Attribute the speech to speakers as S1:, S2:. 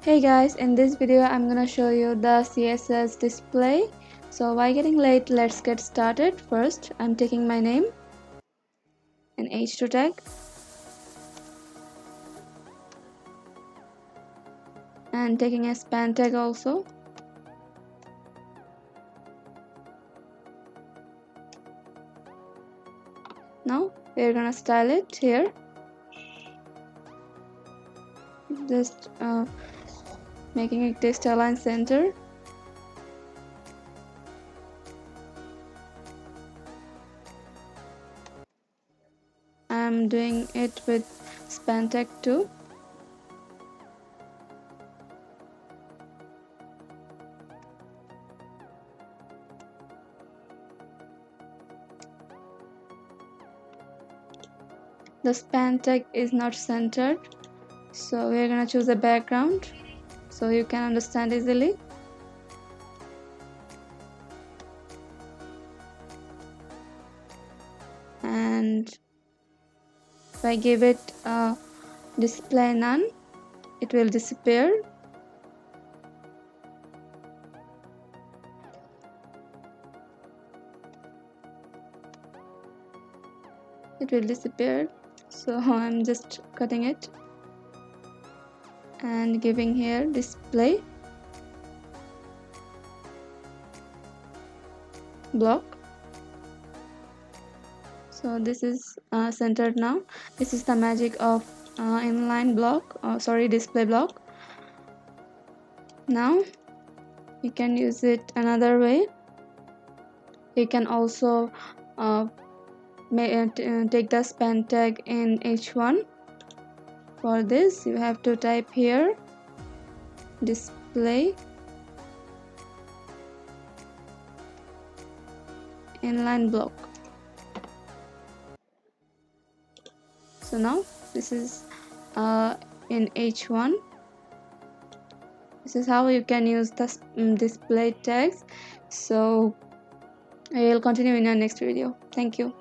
S1: Hey guys, in this video I'm gonna show you the CSS display. So why getting late, let's get started. First I'm taking my name, an h2 tag, and taking a span tag also. Now we're gonna style it here. Just making it text align center. I'm doing it with span tag too. The span tag is not centered, so we're gonna choose a background so you can understand easily. And if I give it display none, it will disappear. It will disappear, so I'm just cutting it and giving here display block. So this is centered now. This is the magic of inline block, display block. Now you can use it another way. You can also take the span tag in h1. For this you have to type here display inline block. So now this is in h1. This is how you can use the display tags. So I will continue in our next video. Thank you.